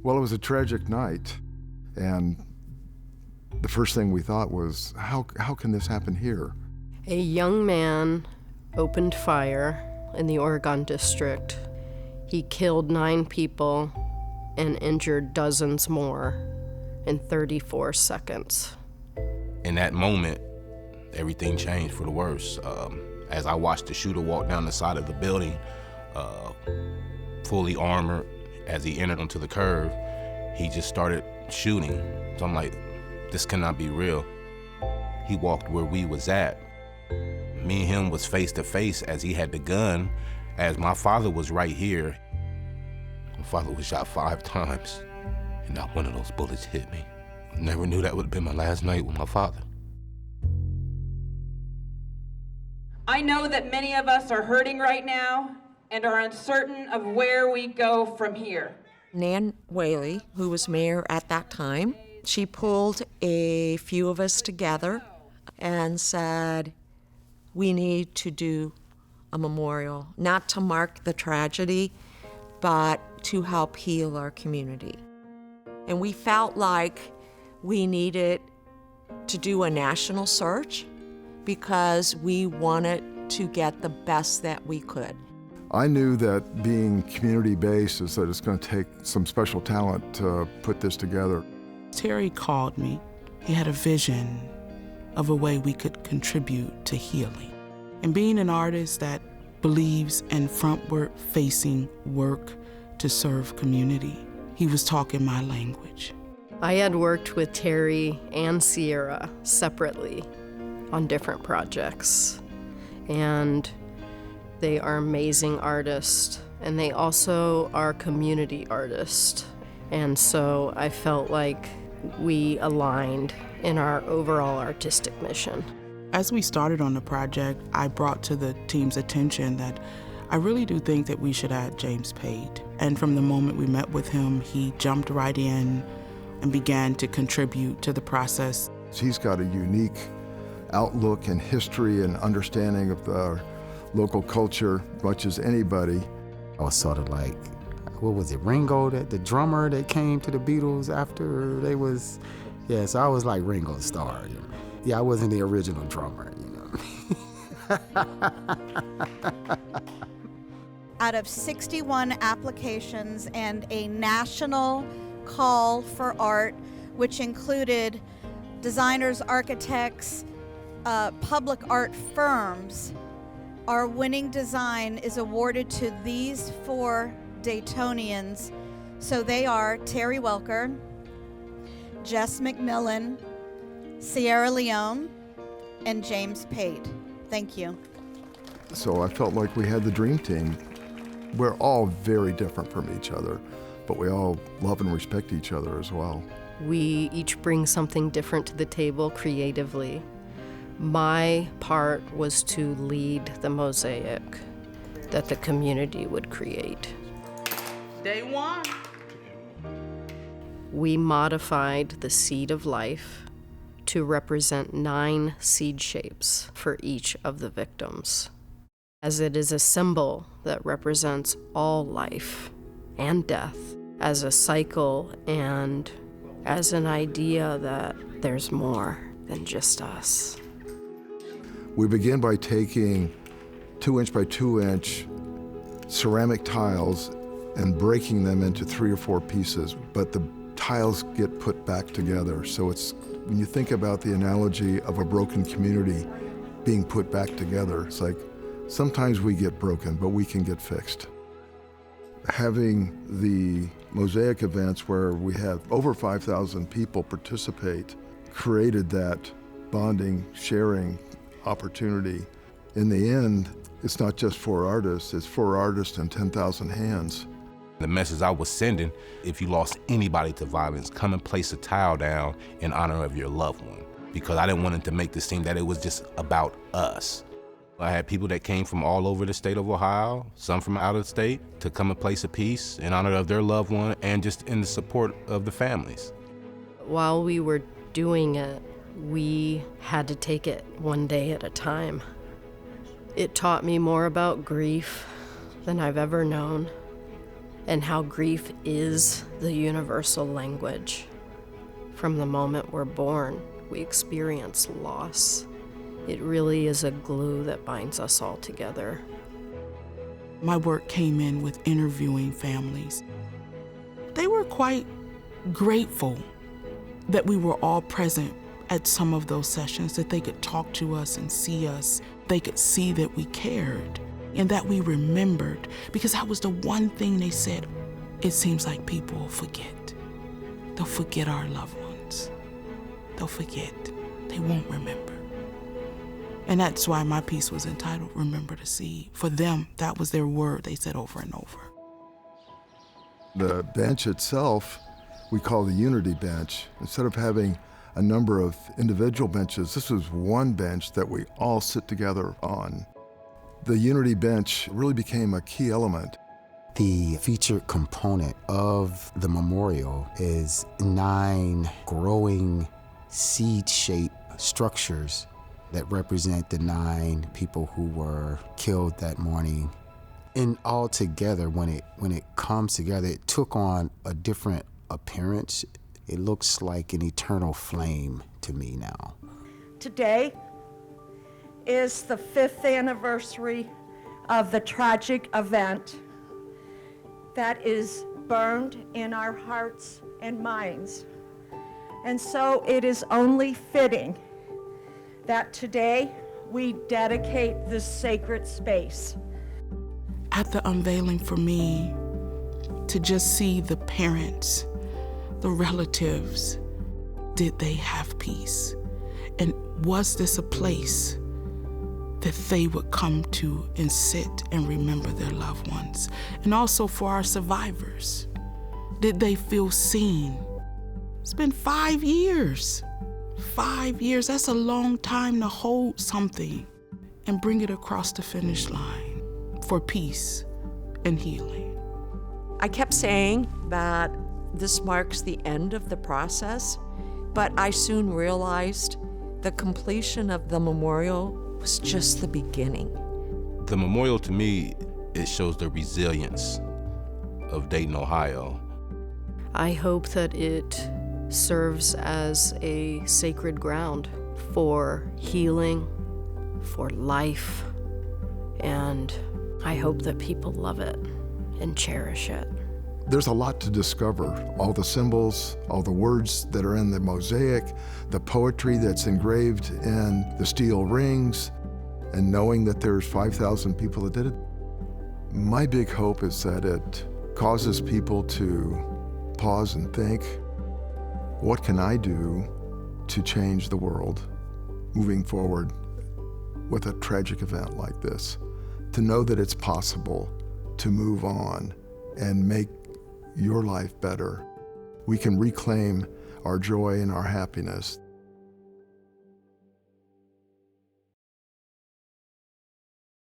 Well, it was a tragic night, and the first thing we thought was, how can this happen here? A young man opened fire in the Oregon district. He killed 9 people and injured dozens more in 34 seconds. In that moment, everything changed for the worse. As I watched the shooter walk down the side of the building, fully armored, as he entered onto the curve, he just started shooting. So I'm like, this cannot be real. He walked where we was at. Me and him was face to face as he had the gun, as my father was right here. My father was shot 5 times, and not one of those bullets hit me. Never knew that would have been my last night with my father. I know that many of us are hurting right now and are uncertain of where we go from here. Nan Whaley, who was mayor at that time, she pulled a few of us together and said, we need to do a memorial, not to mark the tragedy, but to help heal our community. And we felt like we needed to do a national search because we wanted to get the best that we could. I knew that being community-based is that it's going to take some special talent to put this together. Terry called me. He had a vision of a way we could contribute to healing. And being an artist that believes in frontward-facing work to serve community, he was talking my language. I had worked with Terry and Sierra separately on different projects, and they are amazing artists, and they also are community artists. And so I felt like we aligned in our overall artistic mission. As we started on the project, I brought to the team's attention that I really do think that we should add James Pate. And from the moment we met with him, he jumped right in and began to contribute to the process. He's got a unique outlook and history and understanding of the local culture, much as anybody. I was sort of like, what was it, Ringo, the drummer that came to the Beatles after they was, yeah, so I was like Ringo Starr. You know? Yeah, I wasn't the original drummer, you know. Out of 61 applications and a national call for art, which included designers, architects, public art firms, our winning design is awarded to these 4 Daytonians. So they are Terry Welker, Jess McMillan, Sierra Leone, and James Pate. Thank you. So I felt like we had the dream team. We're all very different from each other, but we all love and respect each other as well. We each bring something different to the table creatively. My part was to lead the mosaic that the community would create. Day 1. We modified the seed of life to represent 9 seed shapes for each of the victims, as it is a symbol that represents all life and death, as a cycle and as an idea that there's more than just us. We begin by taking 2-inch by 2-inch ceramic tiles and breaking them into 3 or 4 pieces, but the tiles get put back together. So it's, when you think about the analogy of a broken community being put back together, it's like sometimes we get broken, but we can get fixed. Having the mosaic events where we have over 5,000 people participate created that bonding, sharing opportunity. In the end, it's not just 4 artists, it's 4 artists and 10,000 hands. The message I was sending, if you lost anybody to violence, come and place a tile down in honor of your loved one. Because I didn't want it to make this seem that it was just about us. I had people that came from all over the state of Ohio, some from out of state, to come and place a piece in honor of their loved one and just in the support of the families. While we were doing it, we had to take it one day at a time. It taught me more about grief than I've ever known. and how grief is the universal language. From the moment we're born, we experience loss. It really is a glue that binds us all together. My work came in with interviewing families. They were quite grateful that we were all present at some of those sessions, that they could talk to us and see us. They could see that we cared and that we remembered, because that was the one thing they said. It seems like people will forget. They'll forget our loved ones. They'll forget. They won't remember. And that's why my piece was entitled Remember the Seed. For them, that was their word they said over and over. The bench itself, we call the Unity Bench. Instead of having a number of individual benches, this was one bench that we all sit together on. The Unity Bench really became a key element. The featured component of the memorial is 9 growing seed-shaped structures that represent the 9 people who were killed that morning. And all together, when it comes together, it took on a different appearance. It looks like an eternal flame to me now. Today is the 5th anniversary of the tragic event that is burned in our hearts and minds. And so it is only fitting that today we dedicate this sacred space. At the unveiling, for me, to just see the parents, the relatives, did they have peace? And was this a place that they would come to and sit and remember their loved ones? And also for our survivors, did they feel seen? It's been 5 years. 5 years, that's a long time to hold something and bring it across the finish line for peace and healing. I kept saying that this marks the end of the process, but I soon realized the completion of the memorial was just the beginning. The memorial, to me, it shows the resilience of Dayton, Ohio. I hope that it serves as a sacred ground for healing, for life, and I hope that people love it and cherish it. There's a lot to discover. All the symbols, all the words that are in the mosaic, the poetry that's engraved in the steel rings, and knowing that there's 5,000 people that did it. My big hope is that it causes people to pause and think, what can I do to change the world moving forward with a tragic event like this? To know that it's possible to move on and make your life better. We can reclaim our joy and our happiness.